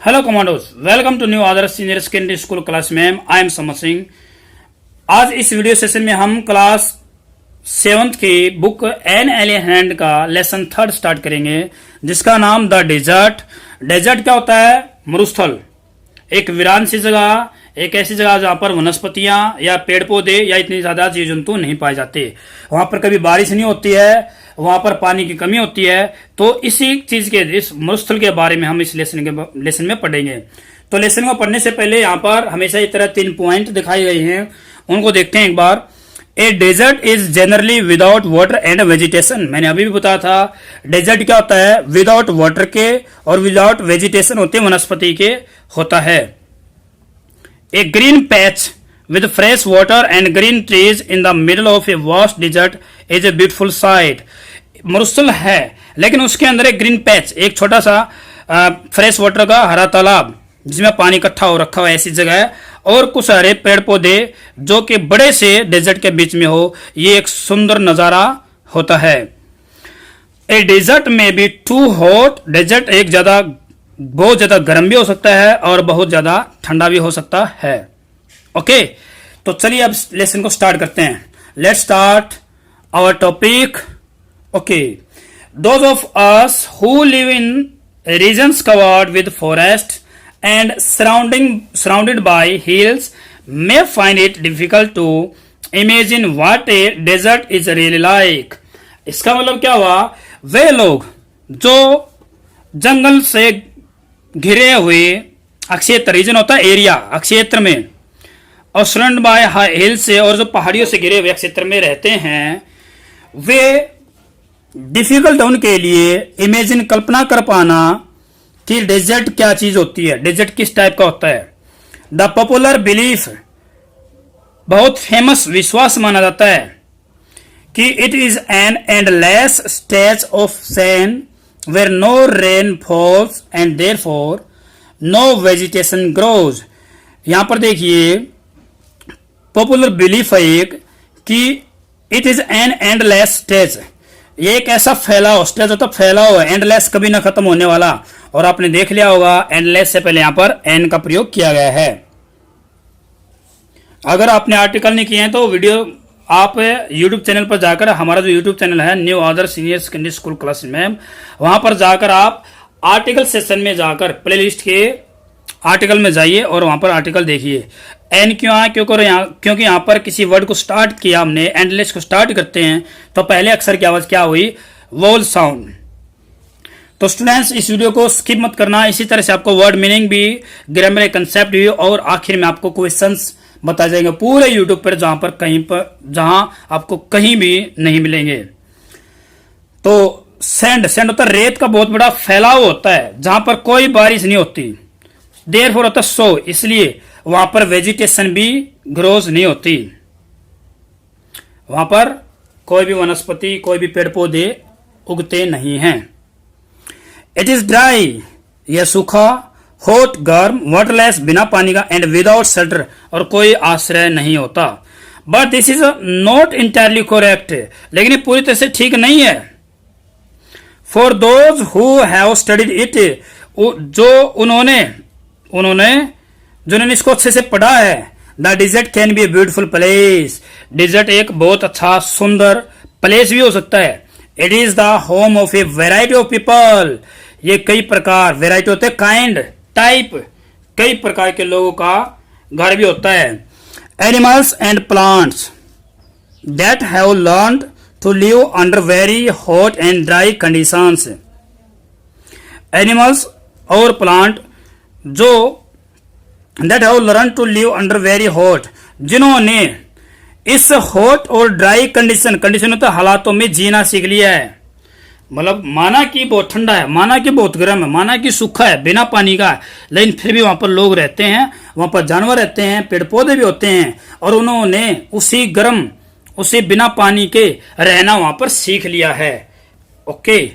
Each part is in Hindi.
Hello commandos, welcome to new Adarsh senior secondary school class ma'am. I am Samar Singh. आज इस वीडियो सेशन में हम क्लास 7th की बुक एन एलियन हैंड का लेसन 3 स्टार्ट करेंगे, जिसका नाम द डेजर्ट। डेजर्ट क्या होता है? मरुस्थल, एक वीरान सी जगह, एक ऐसी जगह जहां पर वनस्पतियां या पेड़ पौधे या इतनी ज्यादा जीव जंतु नहीं पाए जाते। वहां पर कभी बारिश नहीं होती है, वहां पर पानी की कमी होती है। तो इसी चीज के, इस मरुस्थल के बारे में हम इस लेसन में पढ़ेंगे। तो लेसन को पढ़ने से पहले यहाँ पर हमेशा इस तरह 3 पॉइंट दिखाई गए हैं, उनको देखते हैं एक बार। A desert is generally without water and vegetation. मैंने अभी भी बताया था डेजर्ट क्या होता है, विदाउट वाटर के और विदाउट वेजिटेशन होते, वनस्पति के होता है। A green patch with fresh water and green trees in the middle of a vast desert is a beautiful sight। मरुस्थल है लेकिन उसके अंदर एक ग्रीन पैच, एक छोटा सा फ्रेश वाटर का हरा तालाब जिसमें पानी इकट्ठा हो रखा हो, ऐसी जगह है, और कुछ हरे पेड़ पौधे जो कि बड़े से डेजर्ट के बीच में हो। ये एक सुंदर नजारा होता है। ए डेजर्ट में बी टू हॉट। डेजर्ट एक ज्यादा, बहुत ज्यादा गर्म भी हो सकता है और बहुत ज्यादा ठंडा भी हो सकता है। ओके, तो चलिए अब लेसन को स्टार्ट करते हैं। Let's start our topic. Okay, those of us who live in regions covered with forest and surrounded by hills may find it difficult to imagine what a desert is really like. इसका मतलब क्या हुआ? वे लोग जो जंगल से घिरे हुए अक्षेत्र, रीजन होता है एरिया, अक्षेत्र में, और सराउंड बाय हिल से, और जो पहाड़ियों से घिरे हुए क्षेत्र में रहते हैं, वे डिफिकल्ट उनके लिए इमेजिन, कल्पना कर पाना कि डेजर्ट क्या चीज होती है, डेजर्ट किस टाइप का होता है। द पॉपुलर बिलीफ, बहुत फेमस विश्वास माना जाता है कि it is an endless stage of sand where no rain falls and therefore no vegetation grows. यहां पर देखिए, पॉपुलर बिलीफ है एक कि it is an endless stage. ये एक ऐसा फैला हो, स्टेज होता फैला हुआ, एंडलेस कभी ना खत्म होने वाला। और आपने देख लिया होगा एंडलेस से पहले यहां पर एन का प्रयोग किया गया है। अगर आपने आर्टिकल नहीं किए हैं तो वीडियो आप यूट्यूब चैनल पर जाकर, हमारा जो यूट्यूब चैनल है new Adarsh senior secondary school class ma'am, वहां पर जाकर आप आर्टिकल सेक्शन में जाकर प्लेलिस्ट के आर्टिकल में जाइए और वहां पर आर्टिकल देखिए। एन क्यों आया? क्योंकि यहाँ पर किसी वर्ड को स्टार्ट किया हमने, एंडलेस को स्टार्ट करते हैं तो पहले अक्षर की आवाज क्या हुई? वोल साउंड। तो स्टूडेंट्स, इस वीडियो को स्किप मत करना। इसी तरह से आपको वर्ड मीनिंग भी, ग्रामर कंसेप्ट भी, और आखिर में आपको क्वेश्चंस बताए जाएंगे पूरे यूट्यूब पर, जहां आपको कहीं भी नहीं मिलेंगे। तो सैंड होता है रेत का बहुत बड़ा फैलाव होता है जहां पर कोई बारिश नहीं होती। देयरफॉर होता सो, इसलिए वहां पर वेजिटेशन भी ग्रोज नहीं होती, वहां पर कोई भी वनस्पति, कोई भी पेड़ पौधे उगते नहीं हैं। इट इज ड्राई, यह सूखा, हॉट गर्म, वाटरलेस बिना पानी का, एंड विदाउट शेल्टर, और कोई आश्रय नहीं होता। But this is not entirely correct, लेकिन ये पूरी तरह से ठीक नहीं है। For those who have studied it, जिन्होंने इसको अच्छे से पढ़ा है, the desert can be a beautiful place. Desert एक बहुत अच्छा सुंदर प्लेस भी हो सकता है। It is the home of a variety of people, ये कई प्रकार, वेराइटी होते हैं काइंड, टाइप, कई प्रकार के लोगों का घर भी होता है। Animals and plants that have learned to live under very hot and dry conditions. Animals और प्लांट जो that have learned to live under very hot, जिन्होंने इस हॉट और ड्राई कंडीशन होता हालातों में जीना सीख लिया है। मतलब माना कि बहुत ठंडा है, माना कि बहुत गर्म है, माना कि सूखा है, बिना पानी का है, लेकिन फिर भी वहां पर लोग रहते हैं, वहां पर जानवर रहते हैं, पेड़ पौधे भी होते हैं, और उन्होंने उसी गर्म, उसी बिना पानी के रहना वहां पर सीख लिया है। ओके,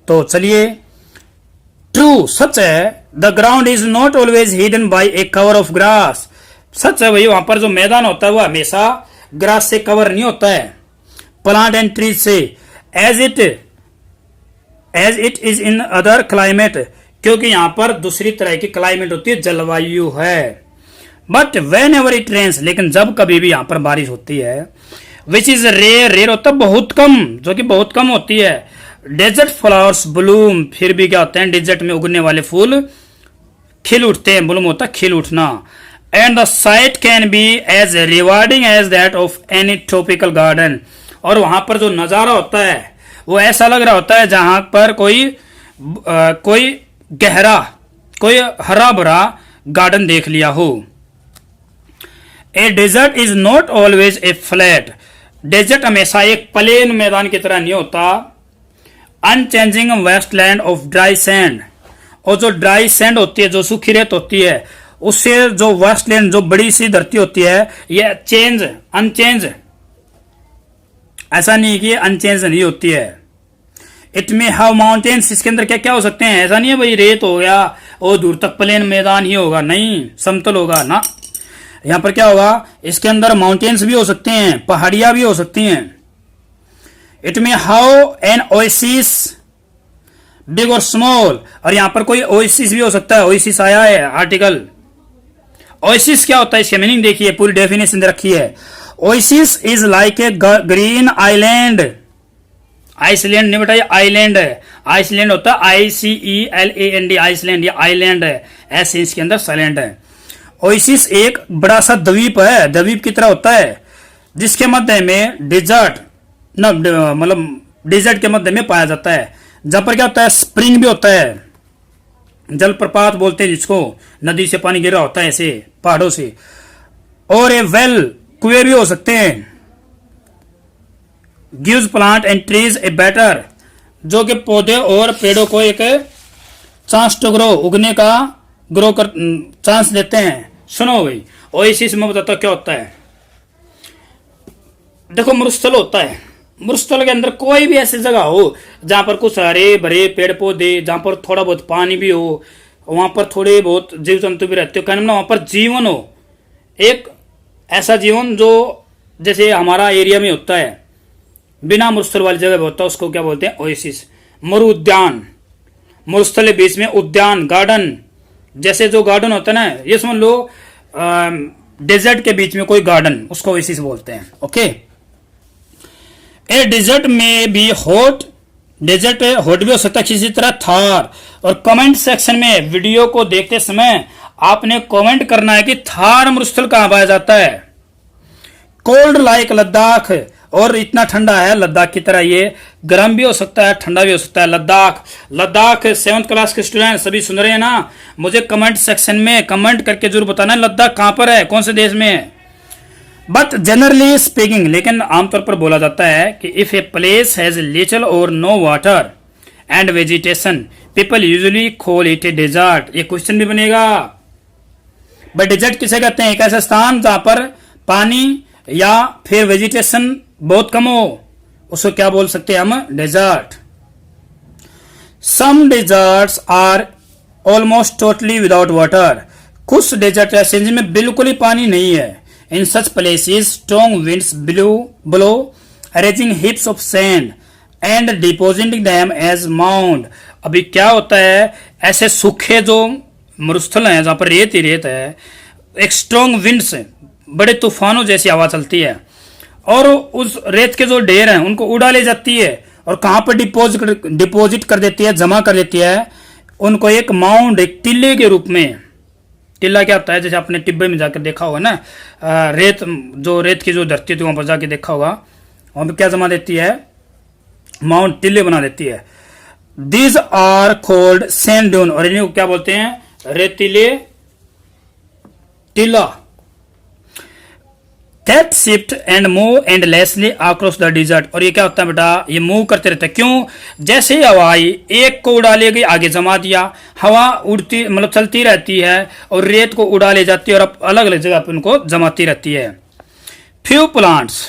तो चलिए, ट्रू, सच है, the ground is not always hidden by a cover of grass. सच है भाई, वहां पर जो मैदान होता है वो हमेशा ग्रास से कवर नहीं होता है, प्लांट एंड ट्रीज से, as it is in other climate, क्योंकि यहाँ पर दूसरी तरह की क्लाइमेट होती है, जलवायु है। But whenever it rains, लेकिन जब कभी भी यहाँ पर बारिश होती है, विच इज रेयर, रेयर होता है बहुत कम, जो कि बहुत कम होती है। डेजर्ट फ्लावर्स ब्लूम, फिर भी क्या होते हैं, डेजर्ट में उगने वाले फूल खिल उठते हैं, ब्लूम होता है खिल उठना। And the sight can be as rewarding as that of any tropical garden, और वहां पर जो नजारा होता है वो ऐसा लग रहा होता है जहां पर कोई गहरा, कोई हरा भरा गार्डन देख लिया हो। A desert is not always a flat, desert हमेशा एक प्लेन मैदान की तरह नहीं होता। Unchanging wasteland of dry sand, और जो ड्राई सैंड होती है, जो सूखी रेत होती है, उससे जो वेस्टलैंड, जो बड़ी सी धरती होती है, ये चेंज अनचेंज, ऐसा नहीं कि अनचेंज नहीं होती है। इट मे हैव माउंटेन्स, इसके अंदर क्या क्या हो सकते हैं, ऐसा नहीं है भाई रेत हो गया और दूर तक प्लेन मैदान ही होगा, नहीं समतल होगा ना। यहां पर क्या होगा, इसके अंदर माउंटेन्स भी हो सकते हैं, पहाड़ियां भी हो सकती हैं। It may have an oasis big और स्मॉल, और यहां पर कोई ओएसिस भी हो सकता है, ओएसिस आया है आर्टिकल। ओएसिस क्या होता है, इसकी मीनिंग देखिए, पूरी डेफिनेशन रखी है। Oasis is like a green island, Iceland नहीं बेटा, आइलैंड है, आइसलैंड होता है ICELAND, आइसलैंड, ये आइलैंड है, ऐसे इसके अंदर साइलेंट है। ओएसिस एक बड़ा सा द्वीप है, द्वीप की तरह होता है, जिसके मध्य में डेजर्ट, मतलब डेजर्ट के मध्य में पाया जाता है। जहां पर क्या होता है, स्प्रिंग भी होता है, जलप्रपात बोलते हैं जिसको, नदी से पानी गिर रहा होता है ऐसे पहाड़ों से। और ए वेल, कुएं भी हो सकते हैं। Gives plant and trees a better, जो कि पौधे और पेड़ों को एक चांस टू ग्रो, उगने का ग्रो कर चांस देते हैं। सुनो भाई, ओएसिस में बताता क्या होता है। देखो मरुस्थल होता है, मरुस्थल के अंदर कोई भी ऐसी जगह हो जहां पर कुछ हरे भरे पेड़ पौधे, जहां पर थोड़ा बहुत पानी भी हो, वहां पर थोड़े बहुत जीव जंतु भी रहते हो, कहने वहां पर जीवन हो, एक ऐसा जीवन जो जैसे हमारा एरिया में होता है, बिना मरुस्थल वाली जगह होता है, उसको क्या बोलते हैं, ओएसिस। मरु उद्यान, मरुस्थल के बीच में उद्यान, गार्डन, जैसे जो गार्डन होता है ना, ये समझ लो डेजर्ट के बीच में कोई गार्डन, उसको ओएसिस बोलते हैं। ओके, ए डेजर्ट में भी हॉट, डेजर्ट हॉट भी हो सकता है किसी तरह थार। और कमेंट सेक्शन में वीडियो को देखते समय आपने कमेंट करना है कि थार मरुस्थल कहां पाया जाता है। कोल्ड लाइक लद्दाख, और इतना ठंडा है लद्दाख की तरह, ये गर्म भी हो सकता है ठंडा भी हो सकता है। लद्दाख, लद्दाख 7th क्लास के स्टूडेंट सभी सुन रहे हैं ना, मुझे कमेंट सेक्शन में कमेंट करके जरूर बताना लद्दाख कहां पर है, कौन से देश में है। बट जनरली स्पीकिंग, लेकिन आमतौर पर बोला जाता है कि if a place has little or no water and vegetation, people usually call it a desert. ये क्वेश्चन भी बनेगा, बट डेजर्ट किसे कहते हैं, एक ऐसा स्थान जहां पर पानी या फिर वेजिटेशन बहुत कम हो, उसको क्या बोल सकते हैं हम, desert. Some deserts are almost totally without water, कुछ डेजर्ट ऐसे जिनमें बिल्कुल ही पानी नहीं है। In such places strong winds blow raising heaps of sand and depositing them as mound. अभी क्या होता है, ऐसे सूखे जो मरुस्थल हैं जहां पर रेत ही रेत है, एक स्ट्रॉन्ग विंड्स, बड़े तूफानों जैसी हवा चलती है, और उस रेत के जो ढेर हैं उनको उड़ा ले जाती है, और कहां पर डिपोजिट कर देती है, जमा कर देती है उनको एक माउंड, एक टिल्ले के रूप में। टिल्ला क्या होता है, जैसे आपने टिब्बे में जाकर देखा होगा ना, रेत, जो रेत की जो धरती थी वहां पर जाके देखा होगा, वहां पर क्या जमा देती है, माउंट, टिल्ले बना देती है। These are called sand dune, और इन्हें क्या बोलते हैं, रेतीले टिल्ला। That shift and move endlessly across the desert, और ये क्या होता है बेटा, ये मूव करते रहते हैं। क्यों, जैसे ही हवा आई एक को उड़ा ले गई, आगे जमा दिया, हवा उड़ती मतलब चलती रहती है और रेत को उड़ा ले जाती है और अलग अलग जगह पर उनको जमाती रहती है। Few plants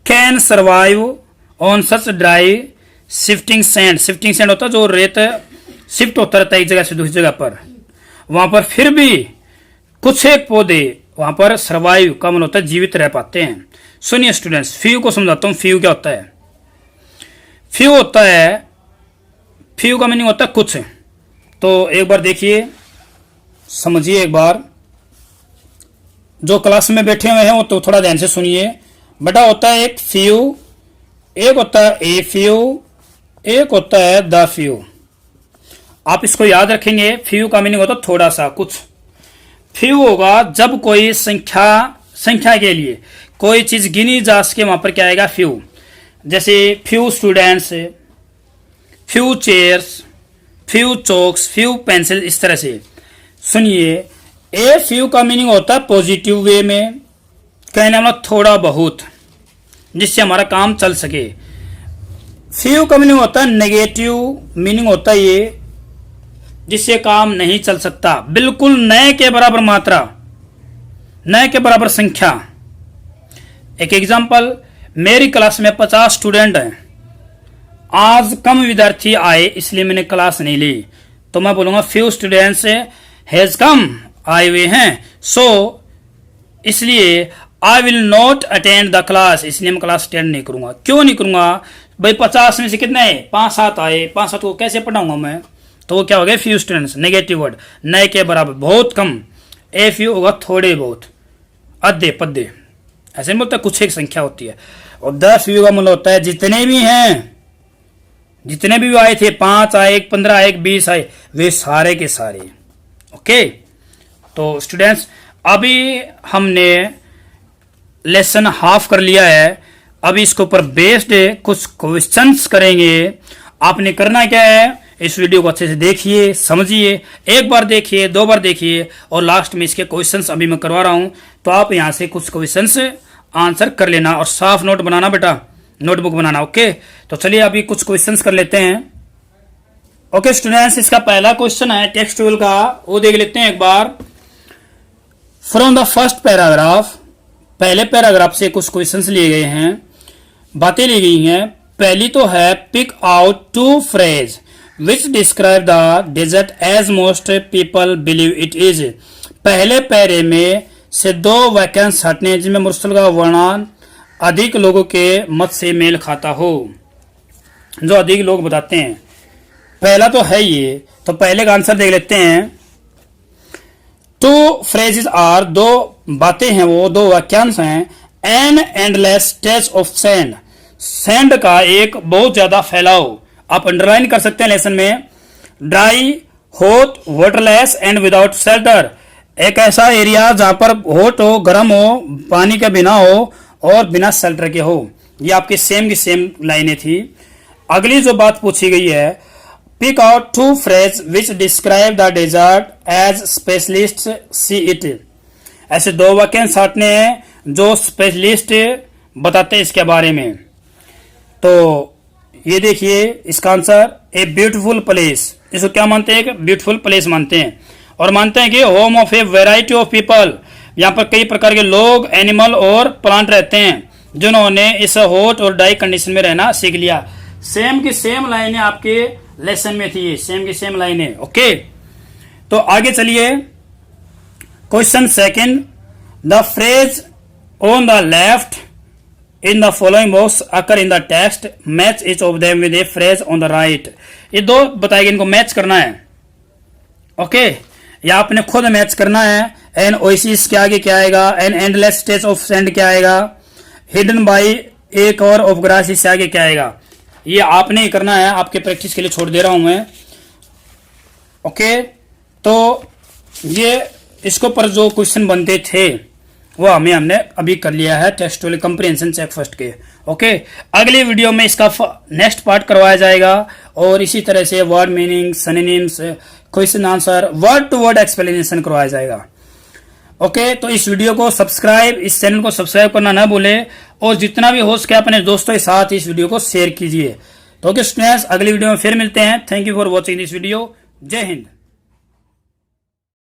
can survive on such dry shifting sand, shifting sand होता है जो रेत शिफ्ट होता रहता है एक जगह से दूसरी जगह पर, वहां पर फिर भी कुछ एक पौधे वहां पर सर्वाइव का मन होता है, जीवित रह पाते हैं। सुनिए स्टूडेंट्स, फ्यू को समझाता हूं। फ्यू क्या होता है, फ्यू होता है, फ्यू का मीनिंग होता है कुछ, तो एक बार देखिए, समझिए एक बार। जो क्लास में बैठे हुए हैं वो तो थोड़ा ध्यान से सुनिए। बेटा होता है एक फ्यू, एक होता है ए फ्यू, एक होता है द फ्यू। आप इसको याद रखेंगे। फ्यू का मीनिंग होता है थोड़ा सा, कुछ। फ्यू होगा जब कोई संख्या के लिए कोई चीज गिनी जा सके, वहां पर क्या आएगा? फ्यू। जैसे few students, few chairs, few chalks, few pencil, इस तरह से। सुनिए, ए फ्यू का मीनिंग होता है पॉजिटिव वे में, कहने वाला थोड़ा बहुत, जिससे हमारा काम चल सके। फ्यू का मीनिंग होता है नेगेटिव, मीनिंग होता है ये जिससे काम नहीं चल सकता, बिल्कुल नए के बराबर मात्रा, नए के बराबर संख्या। एक एग्जांपल, मेरी क्लास में 50 स्टूडेंट हैं, आज कम विद्यार्थी आए इसलिए मैंने क्लास नहीं ली, तो मैं बोलूंगा फ्यू स्टूडेंट्स हैज कम, आए हुए हैं, सो इसलिए I will not attend the class, इसलिए मैं क्लास अटेंड नहीं करूंगा। क्यों नहीं करूंगा भाई? 50 में से कितने आए? 5-7 आए, 5-7 को कैसे पढ़ाऊंगा मैं? तो वो क्या हो गया? फ्यू स्टूडेंट्स, नेगेटिव वर्ड, नए के बराबर, बहुत कम। ए फ्यू होगा थोड़े बहुत, अद्धे पद्धे, ऐसे नहीं बोलता, कुछ एक संख्या होती है। और द फ्यू का मतलब होता है जितने भी हैं, जितने भी आए थे, 5 आए, 15 आए, 20 आए, वे सारे के सारे। ओके, तो स्टूडेंट्स अभी हमने लेसन हाफ कर लिया है। अभी इसके ऊपर बेस्ड कुछ क्वेश्चंस करेंगे। आपने करना क्या है? इस वीडियो को अच्छे से देखिए, समझिए, एक बार देखिए, 2 बार देखिए, और लास्ट में इसके क्वेश्चंस अभी मैं करवा रहा हूं, तो आप यहां से कुछ क्वेश्चंस आंसर कर लेना और साफ नोट बनाना बेटा, नोटबुक बनाना। ओके, तो चलिए अभी कुछ क्वेश्चंस कर लेते हैं। ओके स्टूडेंट्स, इसका पहला क्वेश्चन है टेक्स्ट 12 का, वो देख लेते हैं एक बार। फ्रॉम द फर्स्ट पैराग्राफ, पहले पैराग्राफ से कुछ क्वेश्चंस लिए गए हैं, बातें ली गई हैं। पहली तो है pick out 2 phrase which describe the desert as most people believe it is. पहले पैरे में से 2 वाक्यांश हटने जिनमें मुरसल का वर्णन अधिक लोगों के मत से मेल खाता हो, जो अधिक लोग बताते हैं। पहला तो है ये, तो पहले का आंसर देख लेते हैं। 2 फ्रेजेस आर, 2 बातें हैं, वो 2 वाक्यांश हैं। An endless stretch of sand, sand का एक बहुत ज्यादा फैलाव, आप अंडरलाइन कर सकते हैं लेसन में। Dry, hot, waterless and without shelter, एक ऐसा एरिया जहां पर हॉट हो, गर्म हो, पानी के बिना हो और बिना शेल्टर के हो। ये आपके सेम की सेम लाइनें थी। अगली जो बात पूछी गई है, pick out 2 phrase which describe the desert as specialist see it. ऐसे 2 वाक्यांश हटने हैं जो स्पेशलिस्ट बताते हैं इसके बारे में। तो ये देखिए इसका आंसर, ए ब्यूटीफुल प्लेस, इसको क्या मानते हैं? एक ब्यूटीफुल प्लेस मानते हैं। और मानते हैं कि home of a variety of people, यहाँ पर कई प्रकार के लोग, एनिमल और प्लांट रहते हैं, जिन्होंने इस हॉट और ड्राई कंडीशन में रहना सीख लिया। सेम की सेम लाइनें आपके लेसन में थी, सेम की सेम लाइनें। ओके, तो आगे चलिए। Question second, the phrase on the left in the following box occur in the text, match each of them with A phrase on the right. ये 2 बताएंगे, इनको मैच करना है। ओके, या आपने खुद मैच करना है। एन ओएसिस के आगे क्या आएगा? An endless stretch of sand क्या आएगा? Hidden by A cover of grass, इससे आगे क्या आएगा? ये आपने ही करना है, आपके प्रैक्टिस के लिए छोड़ दे रहा हूं मैं। ओके, तो ये इसको पर जो क्वेश्चन बनते थे वो हमने अभी कर लिया है टेक्स्ट 12 कंप्रीहेंशन चेक फर्स्ट के। ओके, अगली वीडियो में इसका नेक्स्ट पार्ट करवाया जाएगा, और इसी तरह से word meaning, synonyms, question answer, word to word explanation करवाया जाएगा। ओके, तो इस वीडियो को सब्सक्राइब, इस चैनल को सब्सक्राइब करना ना भूले, और जितना भी हो सके अपने दोस्तों के साथ इस वीडियो को शेयर कीजिए। तो ओके स्टूडेंट्स, अगली वीडियो में फिर मिलते हैं। Thank you for watching this video. जय हिंद।